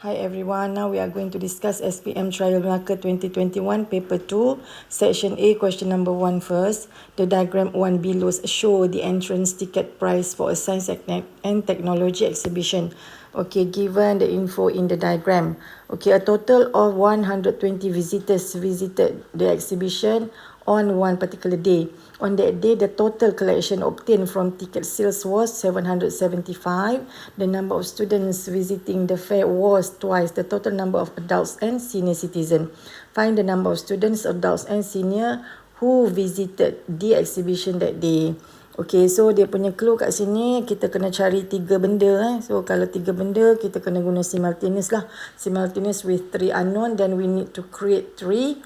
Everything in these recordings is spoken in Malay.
Hi everyone, now we are going to discuss SPM Trial Melaka 2021 Paper 2, Section A, question number 1 first. The diagram 1 below show the entrance ticket price for a science and technology exhibition. Okay, given the info in the diagram. Okay, a total of 120 visitors visited the exhibition on one particular day. On that day, the total collection obtained from ticket sales was 775. The number of students visiting the fair was twice the total number of adults and senior citizens. Find the number of students, adults and senior who visited the exhibition that day. Okay, so dia punya clue kat sini, kita kena cari 3 benda. So, kalau 3 benda, kita kena guna simultaneous lah. Simultaneous with 3 unknown, then we need to create 3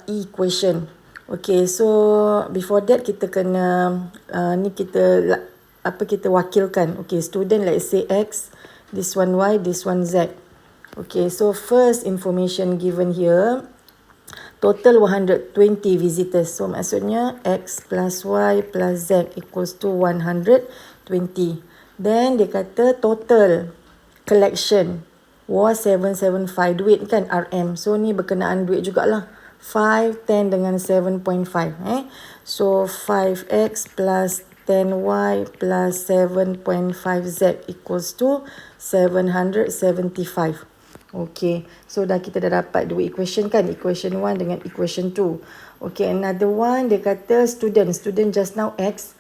equation. Okay, so before that kita kena ni kita wakilkan. Okay, student let's say X, this one Y, this one Z. Okay, so first information given here, total 120 visitors. So maksudnya X plus Y plus Z equals to 120. Then dia kata total collection was 775, duit kan RM. So ni berkenaan duit jugalah. 5, 10 dengan 7.5. So 5x plus 10y plus 7.5z equals to 775. Okay, so kita dah dapat dua equation kan, equation 1 dengan equation 2. Okay, another one dia kata student just now X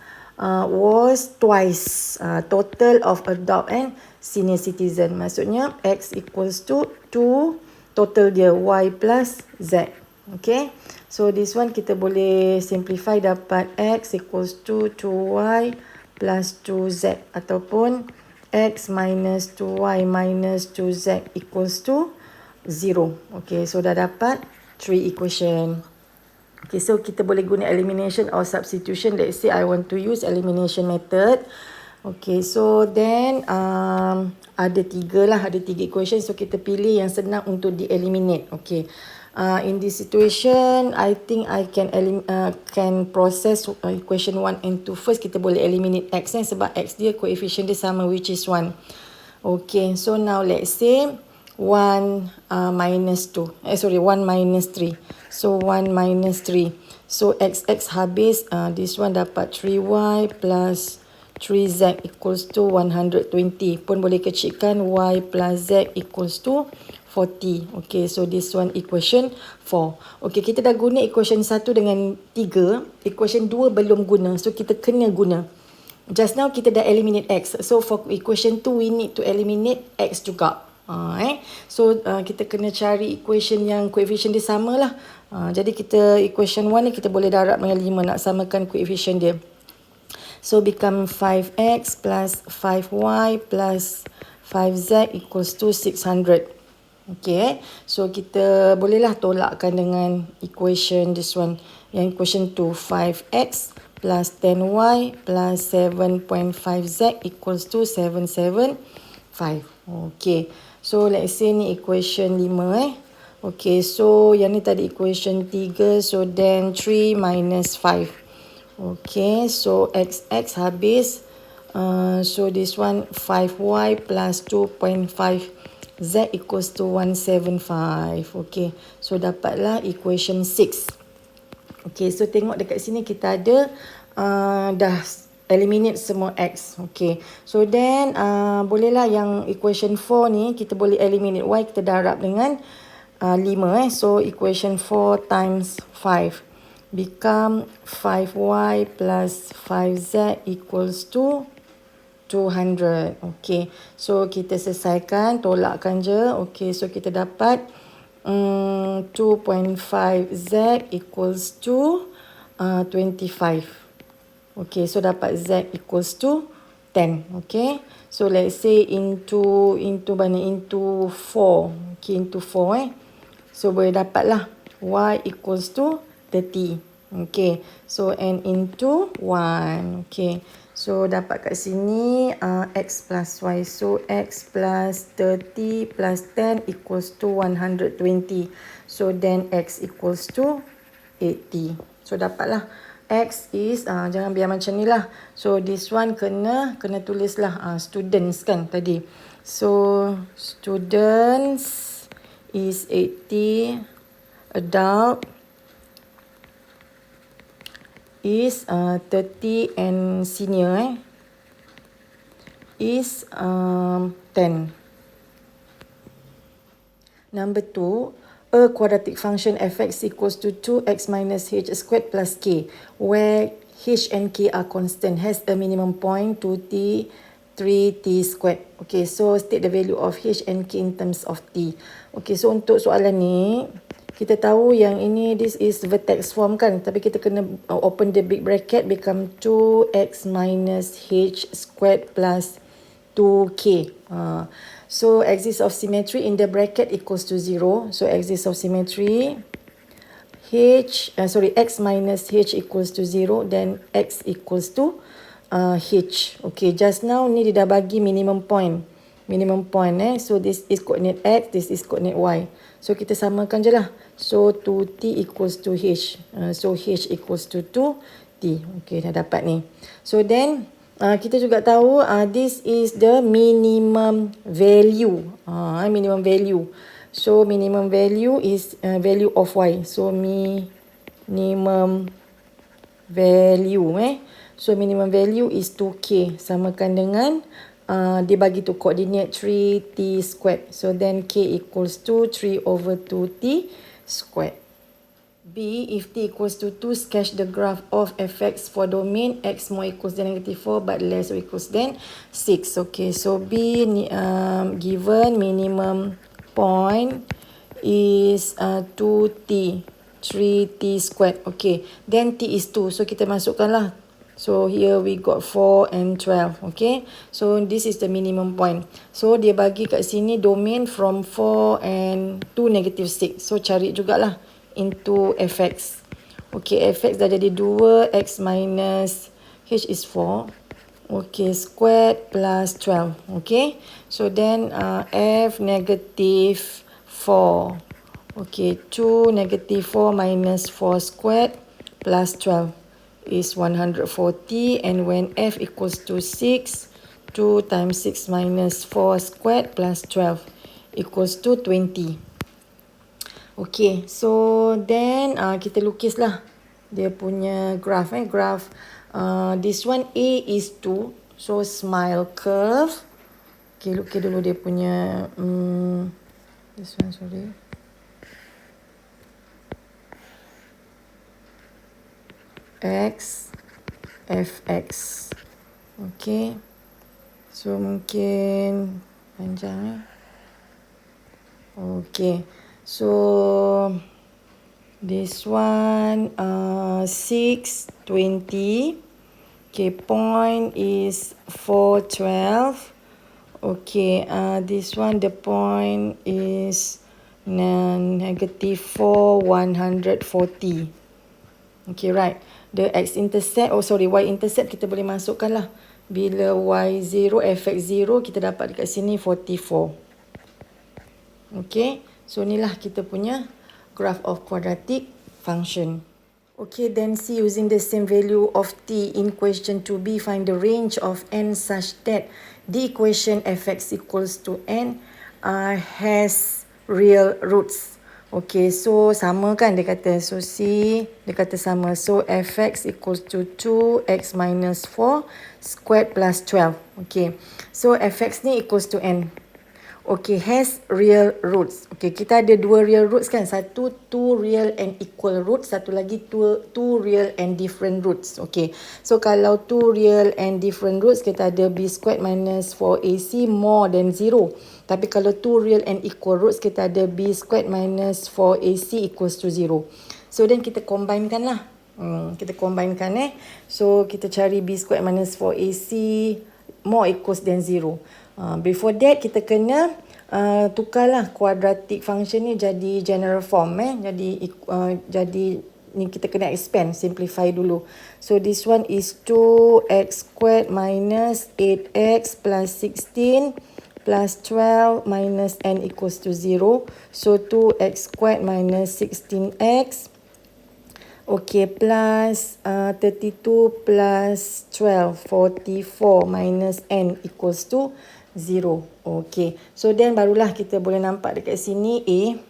was twice total of adult and senior citizen. Maksudnya X equals to 2 total dia Y plus Z. Okay, so this one kita boleh simplify, dapat X equals to 2Y plus 2Z ataupun X minus 2Y minus 2Z equals to 0. Okay, so dah dapat 3 equation. Okay, so kita boleh guna elimination or substitution. Let's say I want to use elimination method. Okay, so then ada 3 equation. So kita pilih yang senang untuk di-eliminate. Okay. In this situation, I think I can process equation 1 and 2 first. Kita boleh eliminate X sebab X dia coefficient dia sama, which is 1. Okay, so now let's say 1 minus 3. So 1 minus 3. So XX habis, this one dapat 3Y plus 3Z equals to 120. Pun boleh kecilkan Y plus Z equals to 40. Okay, so this one equation 4. Okay, kita dah guna equation 1 dengan 3. Equation 2 belum guna. So, kita kena guna. Just now, kita dah eliminate X. So, for equation 2, we need to eliminate X juga. So, kita kena cari equation yang coefficient dia sama lah. Jadi, kita equation 1 ni kita boleh darab dengan 5 nak samakan coefficient dia. So, become 5X plus 5Y plus 5Z equals to 600. Okay, so kita bolehlah tolakkan dengan equation this one. Yang equation 2, 5x plus 10y plus 7.5z equals to 775. Okay, so let's say ni equation 5. Okay, so yang ni tadi equation 3. So then 3 minus 5. Okay, so xx habis. So this one 5y plus 2.5 Z equals to 175. Okay, so dapatlah equation 6. Okay, so tengok dekat sini kita ada dah eliminate semua X. Okay, so then bolehlah yang equation 4 ni kita boleh eliminate Y, kita darab dengan 5. So equation 4 times 5 become 5Y plus 5Z equals to 200. Okay, so kita selesaikan, tolakkan je. Okay, so kita dapat 2.5Z equals to 25. Okay, so dapat Z equals to 10. Okay, so let's say into 4. Okay, into 4. So boleh dapat lah Y equals to 30. Okay, so and into 1. Okay, so dapat kat sini X plus Y. So X plus 30 plus 10 equals to 120. So then X equals to 80. So dapatlah X is, jangan biar macam ni lah. So this one kena tulis lah, students kan tadi. So students is 80, adult is 30 and senior is 10. Number 2, a quadratic function fx equals to 2x minus h squared plus k, where h and k are constant, has a minimum point 2t, 3t squared. Okay, so state the value of h and k in terms of t. Okay, so untuk soalan ni, kita tahu yang ini, this is vertex form kan, tapi kita kena open the big bracket, become 2x minus h squared plus 2k. So axis of symmetry in the bracket equals to 0. So axis of symmetry, x minus h equals to 0, then x equals to h. Okay, just now ni dia dah bagi minimum point. So this is coordinate x, this is coordinate y. So kita samakan je lah. So 2t equals to h. So h equals to 2t. Okay, dah dapat ni. So then kita juga tahu this is the minimum value. Minimum value. So minimum value is value of y. So minimum value So minimum value is 2k. Samakan dengan dia bagi tu coordinate 3t squared. So then k equals to 3 over 2t squared. B, if t equals to 2, sketch the graph of fx for domain x more equals than -4 but less or equals than 6. Okay, so B given minimum point is 2t, 3t squared. Okay, then t is 2. So kita masukkan lah. So here we got 4 and 12. Okay, so this is the minimum point. So dia bagi kat sini domain from 4 and to -6. So cari jugalah into fx. Okay, fx dah jadi 2, x minus h is 4. Okay, squared plus 12. Okay, so then f negative 4. Okay, 2 negative 4 minus 4 squared plus 12 is 140. And when f equals to 6, 2 times 6 minus 4 squared plus 12 equals to 20. Okay, so then kita lukislah dia punya graph. This one A is 2, so smile curve. Okay, lukis dulu dia punya this one, sorry. X, fx. Okay, so mungkin panjang Okay, so this one 620. Okay, point is 412. Okay, this one the point is negative 4 140. Okay, right. The x-intercept, y-intercept kita boleh masukkan lah. Bila y0, fx0, kita dapat dekat sini 44. Okay, so inilah kita punya graph of quadratic function. Okay, then C, using the same value of t in question 2b, find the range of n such that the equation fx equals to n has real roots. Okay, so sama kan dia kata. So C, dia kata sama. So fx equals to 2x minus 4 squared plus 12. Okay, so fx ni equals to n. Okay, has real roots. Okay, kita ada dua real roots kan. Satu, two real and equal roots. Satu lagi, two real and different roots. Okay, so kalau two real and different roots, kita ada b squared minus 4ac more than 0. Tapi kalau two real and equal roots, kita ada b squared minus 4ac equals to 0. So then kita combinekan lah. Kita combinekan So kita cari b squared minus 4ac more equals than 0. Before that, kita kena tukarlah quadratic function ni jadi general form. Jadi ni kita kena expand, simplify dulu. So this one is 2x squared minus 8x plus 16 plus 12 minus n equals to 0. So 2x squared minus 16x Okay, plus 32 plus 12, 44 minus n equals to 0. Okay, so then barulah kita boleh nampak dekat sini A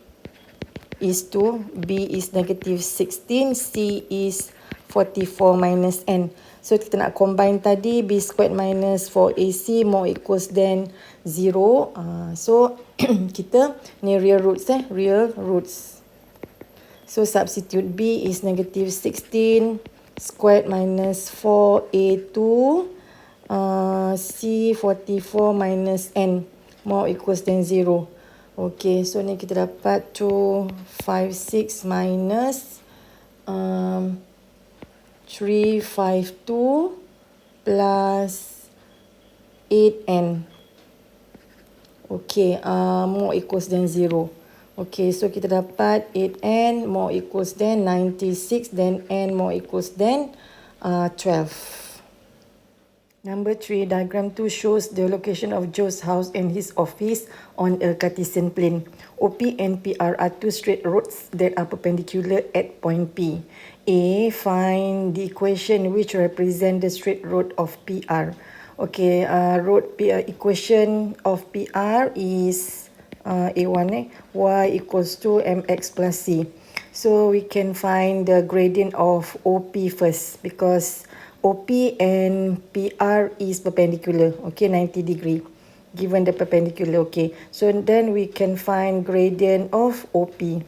is 2, B is negative 16, C is 44 minus n. So kita nak combine tadi, B squared minus 4AC more equals than 0. So kita ni real roots real roots. So substitute B is negative 16 squared minus 4A2 C 44 minus n more equals than 0. Okay, so ni kita dapat 2, 5, 6 minus 3, 5, 2 plus 8n. Okay, more equals than 0. Okay, so kita dapat 8n more equals than 96, then n more equals than 12. Number 3, diagram 2 shows the location of Joe's house and his office on a Cartesian plane. OP and PR are two straight roads that are perpendicular at point P. A, find the equation which represent the straight road of PR. Okay, equation of PR is A1, y equals to mx plus c. So we can find the gradient of OP first because OP and PR is perpendicular, okay, 90 degree, given the perpendicular, okay. So then we can find gradient of OP.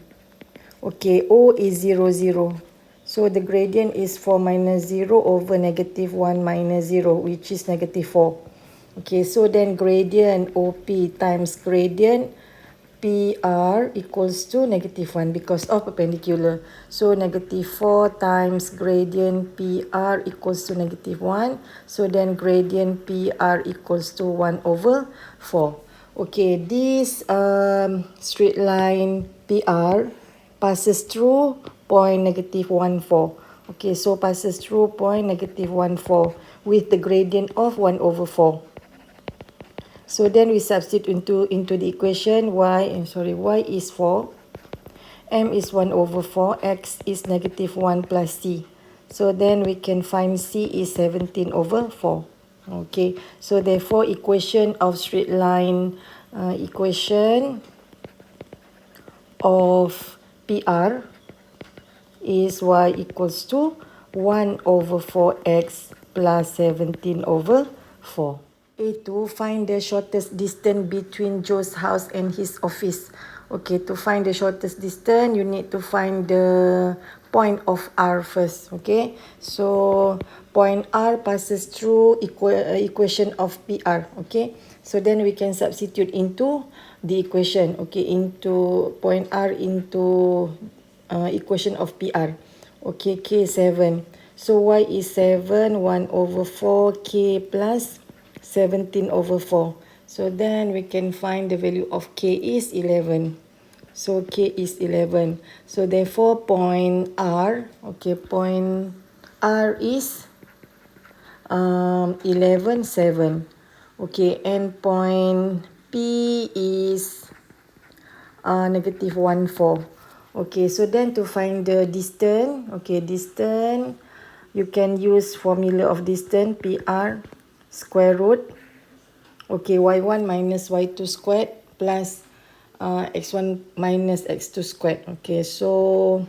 Okay, O is 0, 0. So the gradient is 4 minus 0 over negative 1 minus 0, which is negative 4. Okay, so then gradient OP times gradient PR equals to negative 1 because of perpendicular. So negative 4 times gradient PR equals to negative 1. So then gradient PR equals to 1 over 4. Okay, this straight line PR passes through point negative 1, 4. Okay, so passes through point negative 1, 4 with the gradient of 1 over 4. So then we substitute into the equation y is 4, m is 1 over 4, x is negative 1 plus c. So then we can find c is 17 over 4. Okay, so therefore equation of straight line, equation of PR is y equals to 1 over 4x plus 17 over 4. A2, find the shortest distance between Joe's house and his office. Okay, to find the shortest distance, you need to find the point of R first. Okay, so point R passes through equation of PR. Okay, so then we can substitute into the equation. Okay, into point R into equation of PR. Okay, K 7. So Y is 7, 1 over 4, K plus 17 over 4. So then we can find the value of K is 11. So K is 11. So therefore point R, okay, point R is 11, 7. Okay, and point P is negative 1, 4. Okay, so then to find the distance, okay, distance, you can use formula of distance, PR square root, okay, y1 minus y2 squared plus x1 minus x2 squared. Okay, so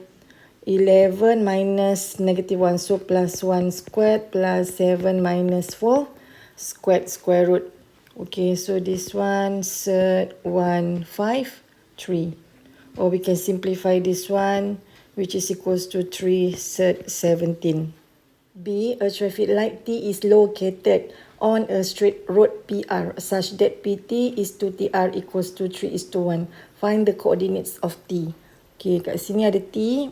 11 minus negative 1, so plus 1 squared plus 7 minus 4 squared square root. Okay, so this one cert 1, 5, 3. Or we can simplify this one, which is equals to 3 cert 17. B, a traffic light T is located on a straight road PR such that PT is to TR equals to 3:1. Find the coordinates of T. Okay, kat sini ada T.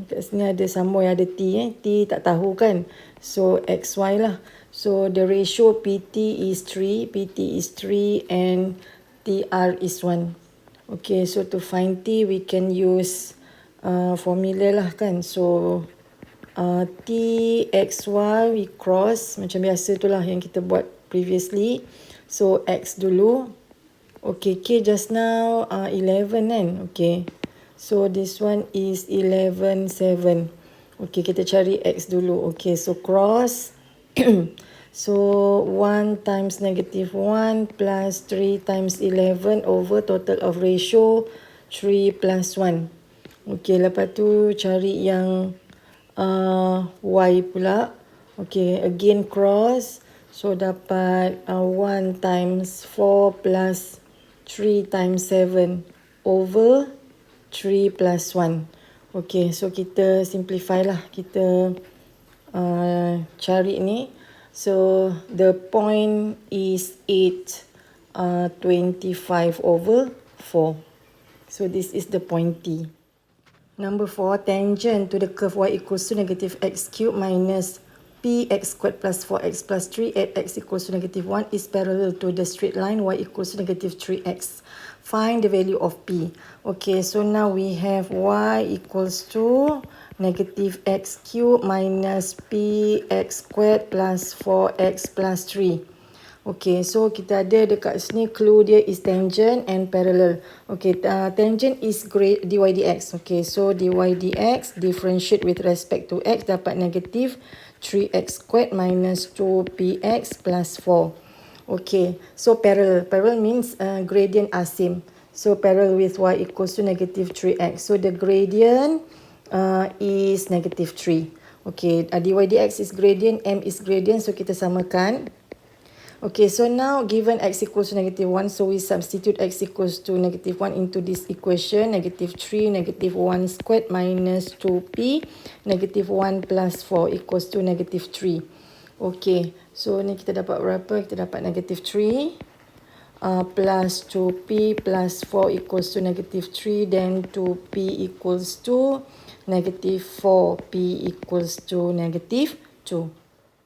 Kat sini ada somewhere ada T. T tak tahu kan. So, XY lah. So, the ratio PT is 3. PT is 3 and TR is 1. Okay, so to find T, we can use formula lah kan. So, T, X, Y, we cross. Macam biasa tu lah yang kita buat previously. So, X dulu. Okay, K just now 11 kan. Okay. So, this one is 11, 7. Okay, kita cari X dulu. Okay, so cross. So 1 times negative 1 plus 3 times 11 over total of ratio 3 plus 1. Okay, lepas tu cari yang Y pula. Okay, again cross. So dapat 1 times 4 plus 3 times 7 over 3 plus 1. Okay, so kita simplify lah. Kita cari ni. So the point is 825 over 4. So this is the point T. Number 4, tangent to the curve y equals to negative x cubed minus px squared plus 4x plus 3 at x equals to negative 1 is parallel to the straight line y equals to negative 3x. Find the value of p. Okay, so now we have y equals to negative x cubed minus px squared plus 4x plus 3. Okay, so kita ada dekat sini clue dia is tangent and parallel. Okay, tangent is dy dx. Okay, so dy dx differentiate with respect to x dapat negative 3x squared minus 2px plus 4. Okay, so parallel. Parallel means gradient are same. So parallel with y equals to negative 3x. So the gradient is negative 3. Okay, dy dx is gradient, m is gradient. So kita samakan. Okay, so now given x equals to negative 1, so we substitute x equals to negative 1 into this equation. Negative 3, negative 1 squared minus 2p, negative 1 plus 4 equals to negative 3. Okay, so ni kita dapat berapa? Kita dapat negative 3 plus 2p plus 4 equals to negative 3. Then 2p equals to negative 4p equals to negative 2.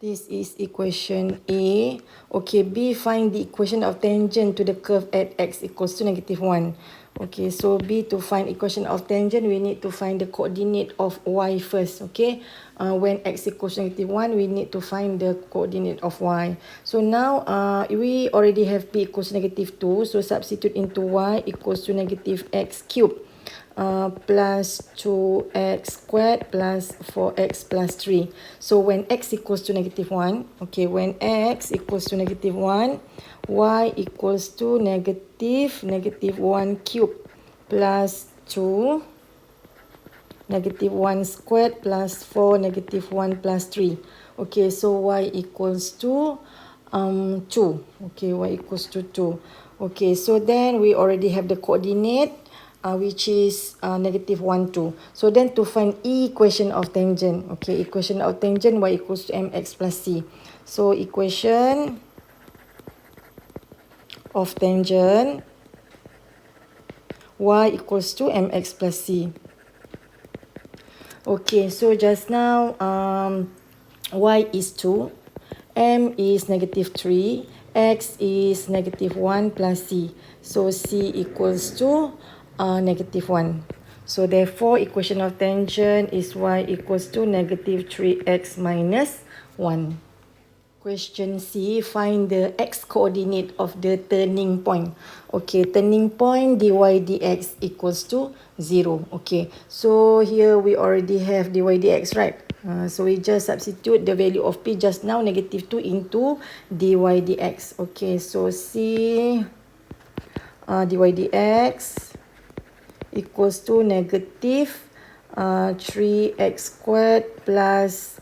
This is equation A. Okay, B, find the equation of tangent to the curve at x equals to negative 1. Okay, so B, to find equation of tangent, we need to find the coordinate of y first. Okay, when x equals to negative 1, we need to find the coordinate of y. So now we already have P equals to negative 2. So substitute into y equals to negative x cubed. Plus 2x squared plus 4x plus 3. So when x equals to negative 1, okay, when x equals to negative 1, y equals to negative 1 cubed plus 2, negative 1 squared plus 4, negative 1 plus 3. Okay, so y equals to 2. Okay, y equals to 2. Okay, so then we already have the coordinate, which is negative 1, 2. So then to find equation of tangent, okay, equation of tangent y equals to mx plus c. So equation of tangent y equals to mx plus c. Okay, so just now y is 2, m is negative 3, x is negative 1 plus c. So c equals to negative 1. So therefore equation of tangent is y equals to negative 3x minus 1. Question C, find the x coordinate of the turning point. Okay, turning point dy dx equals to 0. Okay, so here we already have dy dx, right? So we just substitute the value of p just now, negative 2 into dy dx. Okay, so C dy dx equals to negative 3x squared plus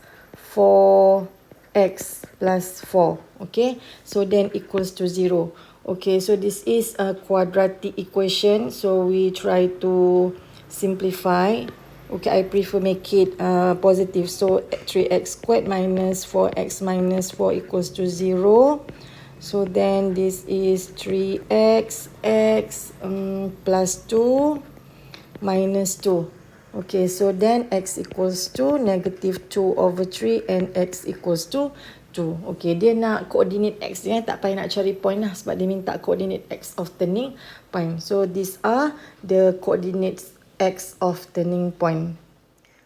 4x plus 4. Okay, so then equals to 0. Okay, so this is a quadratic equation, so we try to simplify. Okay, I prefer make it positive. So 3x squared minus 4x minus 4 equals to 0. So then this is 3x x plus 2 minus 2. Okay, so then x equals to negative 2 over 3 and x equals to 2. Okay, dia nak coordinate x dia, tak payah nak cari point lah sebab dia minta coordinate x of turning point. So these are the coordinates x of turning point.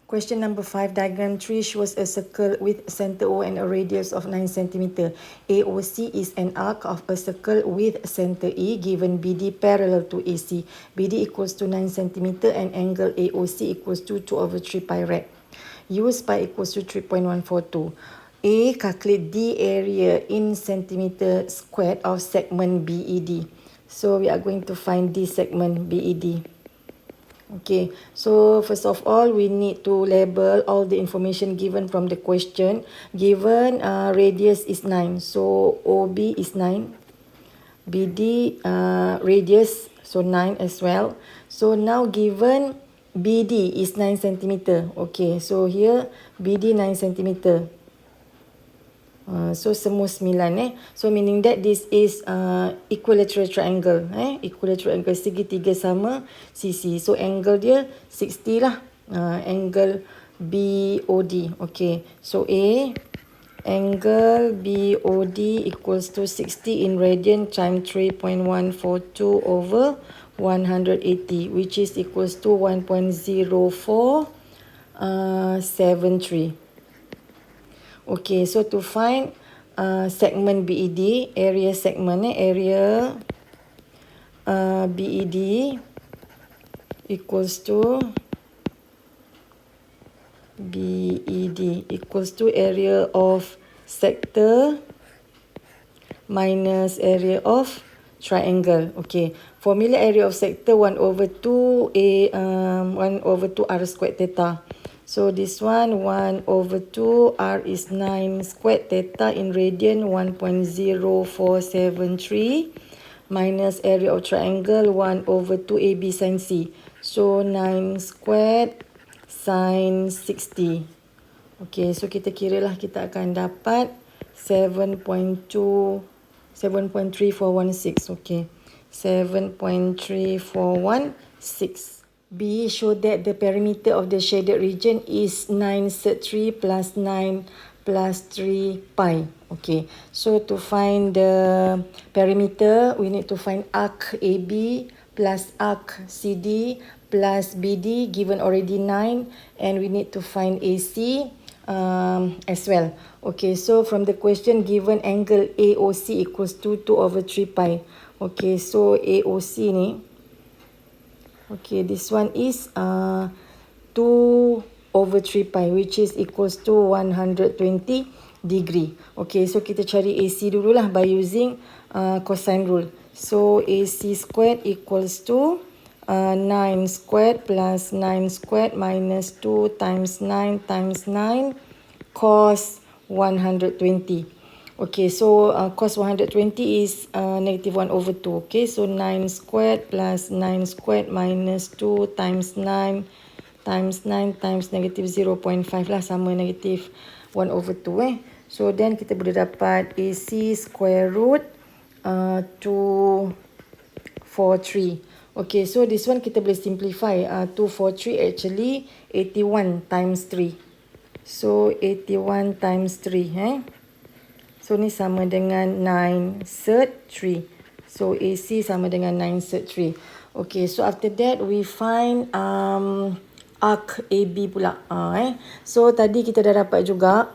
Question number 5, diagram 3 shows a circle with center O and a radius of 9 cm. AOC is an arc of a circle with center E given BD parallel to AC. BD equals to 9 cm and angle AOC equals to 2 over 3 pi rad. use pi equals to 3.142. A, calculate D area in centimeter squared of segment BED. So we are going to find this segment BED. Okay, so first of all, we need to label all the information given from the question. Given radius is 9, so OB is 9. BD radius, so 9 as well. So now given BD is 9 centimeter. Okay, so here BD 9 centimeter. So semua 9 So meaning that this is equilateral triangle. Equilateral triangle, segitiga sama sisi. So angle dia 60 lah. Angle BOD. Okay, so A, angle BOD equals to 60 in radian times 3.142 over 180, which is equals to 1.0473. Okay, so to find segment BED, area segment, area BED equals to area of sector minus area of triangle. Okay, formula area of sector 1/2 r squared theta. So this one 1/2 r is 9 squared theta in radian 1.0473 minus area of triangle 1/2 AB sin C. So 9 squared sin 60. Okay, so kita kira lah, kita akan dapat 7.3416. Okay, 7.3416. B, show that the perimeter of the shaded region is 9 sec 3 plus 9 plus 3 pi. Okay, so to find the perimeter, we need to find arc AB plus arc CD plus BD, given already 9, and we need to find AC as well. Okay, so from the question given, angle AOC equals to 2/3 pi. Okay, so AOC ni, okay, this one is 2/3 pi, which is equals to 120 degree. Okay, so kita cari AC dululah by using cosine rule. So AC squared equals to 9 squared plus 9 squared minus 2 times 9 times 9 cos 120. Okay, so cos 120 is negative 1/2. Okay, so 9 squared plus 9 squared minus 2 times 9 times 9 times negative 0.5 lah, sama negative 1/2. So then kita boleh dapat AC square root 243. Okay, so this one kita boleh simplify. 243 actually 81 times 3. So 81 times 3. So ni sama dengan 9 sec 3. So AC sama dengan 9 sec 3. Okay, so after that we find arc AB pula. So tadi kita dah dapat juga.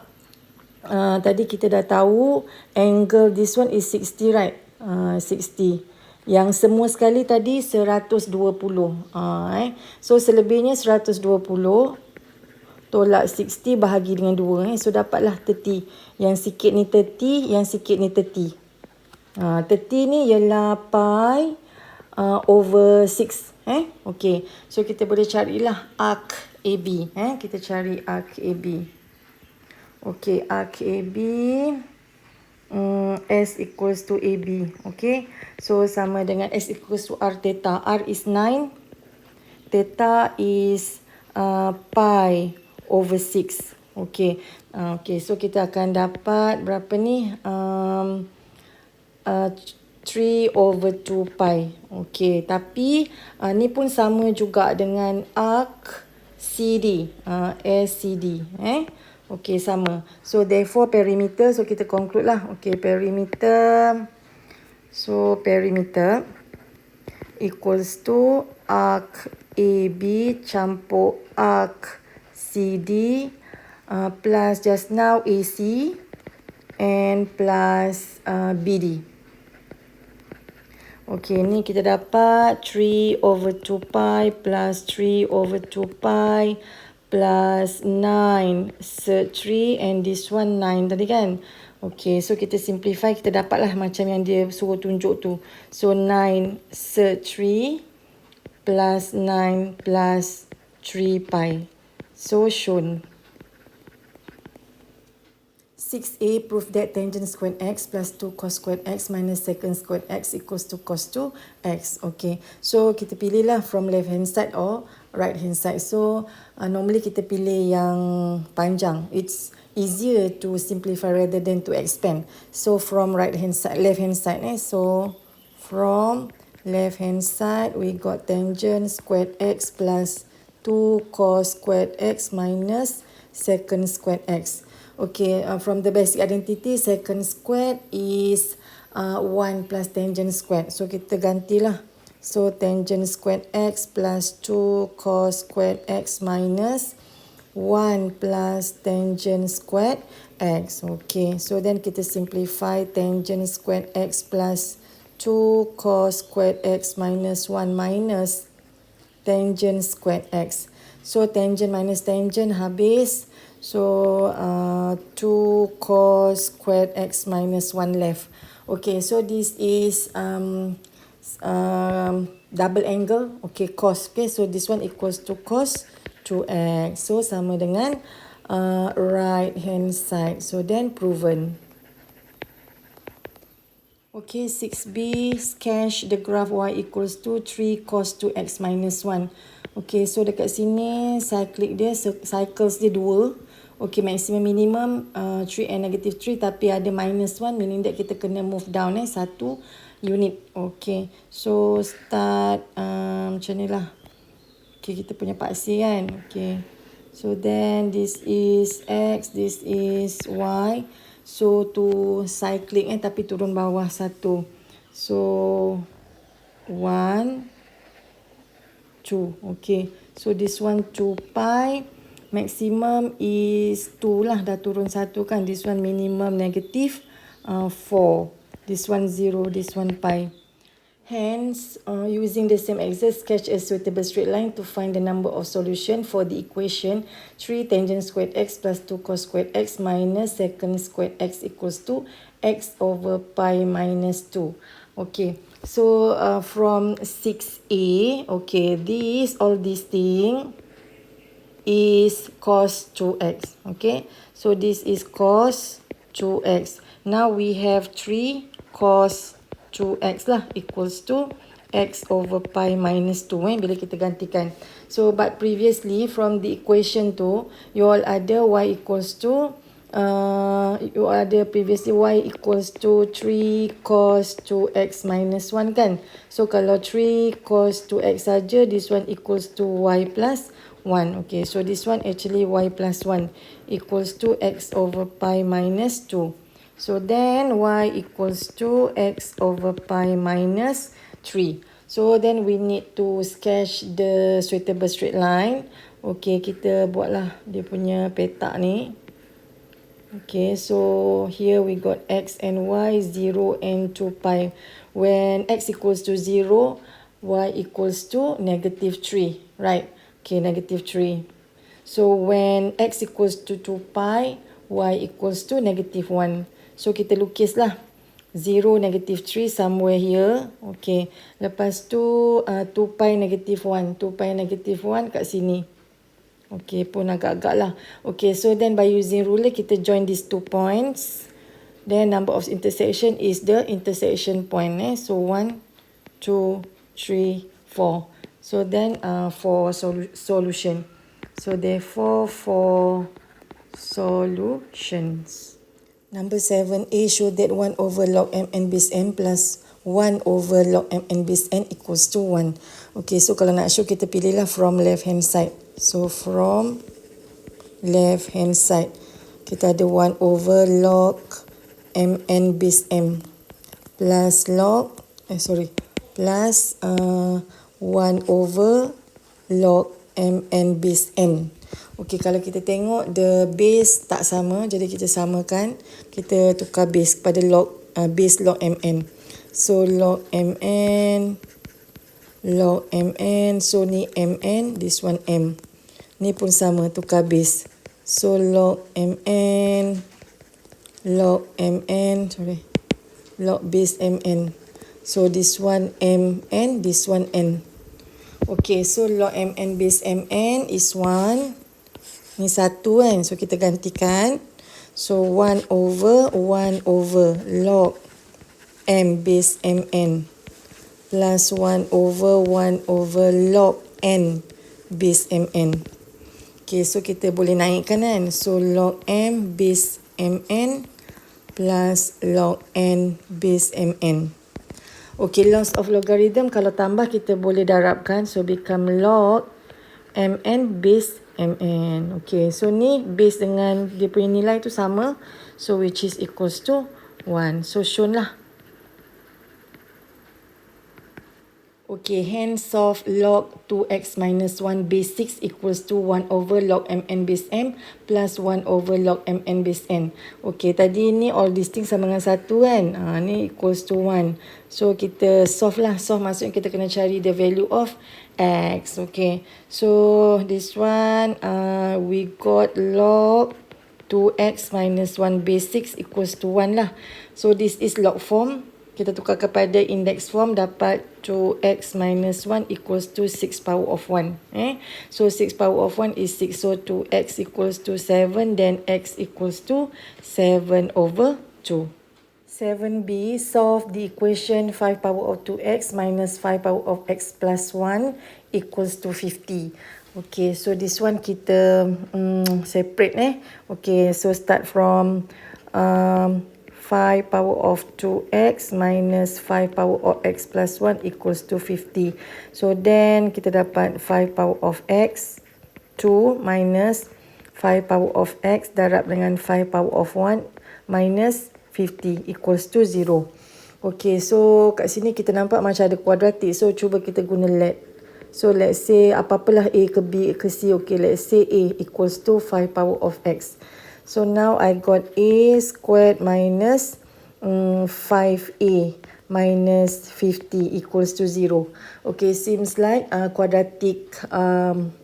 Tadi kita dah tahu angle this one is 60, right? 60. Yang semua sekali tadi 120. So selebihnya 120. Tolak 60 bahagi dengan 2. So dapatlah 30. Yang sikit ni 30, yang sikit ni 30. 30 ni ialah pi over 6. Okay, so kita boleh carilah arc AB. Kita cari arc AB. Okay, arc AB, S equals to AB. Okay, so sama dengan S equals to R theta. R is 9, theta is pi over 6. Okay, okay, so kita akan dapat berapa ni? 3/2 pi. Okay, tapi ni pun sama juga dengan arc CD, SCD. Okay, sama. So therefore perimeter, so kita conclude lah. Okay, perimeter. So perimeter equals to arc AB campur arc CD plus just now AC and plus BD. Okay, ni kita dapat 3/2 pi plus 3/2 pi plus 9 sec 3 and this one 9 tadi kan. Okay, so kita simplify, kita dapatlah macam yang dia suruh tunjuk tu. So 9 sec 3 plus 9 plus 3 pi. So shown. 6a, prove that tangent squared x plus 2 cos squared x minus secant squared x equals to cos 2x. Okay, so kita pilihlah from left hand side or right hand side. So normally kita pilih yang panjang. It's easier to simplify rather than to expand. So from right hand side, left hand side. So from left hand side, we got tangent squared x plus 2 cos squared x minus secant squared x. Okay, from the basic identity, secant squared is 1 plus tangent squared. So kita gantilah. So tangent squared x plus 2 cos squared x minus 1 plus tangent squared x. Okay, so then kita simplify tangent squared x plus 2 cos squared x minus 1 minus tangent squared x. So tangent minus tangent habis. So 2 cos squared x minus 1 left. Okay, so this is double angle. Okay, cos. Okay, so this one equals to cos 2x. So sama dengan right hand side. So then proven. Okay, 6b, sketch the graph y equals to 3 cos 2x minus 1. Okay, so dekat sini cyclic dia, cycles dia 2. Okay, maximum minimum 3 and negative 3 tapi ada minus 1, meaning that kita kena move down 1 unit. Okay, so start macam ni lah. Okay, kita punya paksi kan. Okay, so then this is x, this is y. So to cyclic tapi turun bawah 1. So 1, 2. Okay, so this one 2 pi. Maximum is 2 lah, dah turun 1 kan. This one minimum negative 4. This one 0, this one pi. Hence, using the same exercise, sketch a suitable straight line to find the number of solution for the equation 3 tangent squared x plus 2 cos squared x minus secant squared x equals to x over pi minus 2. Okay, so from 6a, okay, all these thing is cos 2x. Okay, so this is cos 2x. Now we have 3 cos 2x lah equals to x over pi minus 2 bila kita gantikan. So but previously from the equation tu, you all ada y equals to you ada previously y equals to 3 cos 2x minus 1 kan. So kalau 3 cos 2x saja, this one equals to y plus 1. Okay, so this one actually y plus 1 equals to x over pi minus 2. So then y equals to x over pi minus 3. So then we need to sketch the suitable straight line. Okay, kita buatlah dia punya peta ni. Okay, so here we got x and y, 0 and 2 pi. When x equals to 0, y equals to negative 3, right? Okay, negative 3. So when x equals to 2 pi, y equals to negative 1. So kita lukislah 0, negative 3 somewhere here. Okay, lepas tu 2 pi negative 1. 2 pi negative 1 kat sini. Okay, pun agak-agak lah. Okay, so then by using ruler, kita join these 2 points. Then number of intersection is the intersection point. So 1, 2, 3, 4. So then for solution. So therefore for solutions. Number 7, A show that 1 over log mn base n plus 1 over log mn base n equals to 1. Okay, so kalau nak show, kita pilihlah from left hand side. So from left hand side, kita ada 1 over log mn base m plus log, plus 1 over log mn base n. Okey, kalau kita tengok the base tak sama, jadi kita samakan, kita tukar base kepada log base log mn. So log mn, so ni mn, this one m. Ni pun sama, tukar base. So log mn, log base mn. So this one mn, this one n. Okay, so log mn base mn is 1. Ni 1 kan, so kita gantikan. So 1 over log m base mn plus 1 over log n base mn. Okay, so kita boleh naikkan kan. So log m base mn plus log n base mn. Okay, laws of logarithm kalau tambah kita boleh darabkan. So become log mn base mn. Okay, so ni base dengan dia punya nilai tu sama. So which is equals to 1. So shown lah. Okay, hence solve log 2x minus 1 base 6 equals to 1 over log mn base m plus 1 over log mn base n. Okay, tadi ni all these things sama dengan 1 kan. Ni equals to 1. So kita solve lah. Solve maksudnya kita kena cari the value of x. Okay, so this one we got log 2x minus 1 base 6 equals to 1 lah. So this is log form. Kita tukar kepada index form, dapat 2x minus 1 equals to 6 power of 1. So 6 power of 1 is 6. So 2x equals to 7. Then x equals to 7 over 2. 7b, solve the equation 5 power of 2x minus 5 power of x plus 1 equals to 50. Okay, so this one kita separate. Okay, so start from 5 power of 2x minus 5 power of x plus 1 equals to 50. So then kita dapat 5 power of x 2 minus 5 power of x darab dengan 5 power of 1 minus 50 equals to 0. Okay, so kat sini kita nampak macam ada kuadratik. So cuba kita guna let. So let's say apa-apalah a ke b ke c. Okay, let's say a equals to 5 power of x. So now I got a squared minus 5a minus 50 equals to 0. Okay, seems like quadratic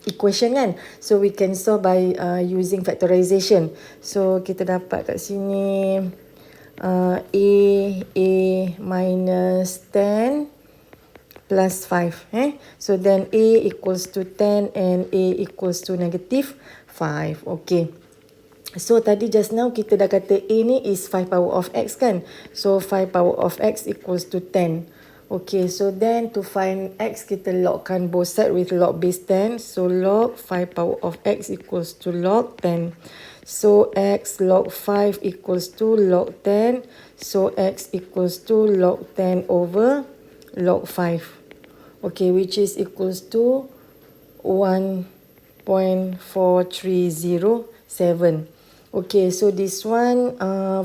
equation kan. So we can solve by using factorization. So kita dapat kat sini a minus 10 plus 5. So then a equals to 10 and a equals to negative 5. Okay. So tadi just now kita dah kata a ni is 5 power of x kan. So 5 power of x equals to 10. Okay, so then to find x kita logkan both side with log base 10. So log 5 power of x equals to log 10. So x log 5 equals to log 10. So x equals to log 10 over log 5. Okay, which is equals to 1.4307. Okay, so this one,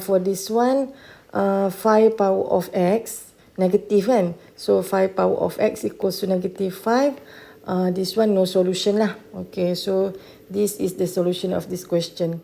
for this one, 5 power of x, negative kan? So 5 power of x equals to negative 5. This one no solution lah. Okay, so this is the solution of this question.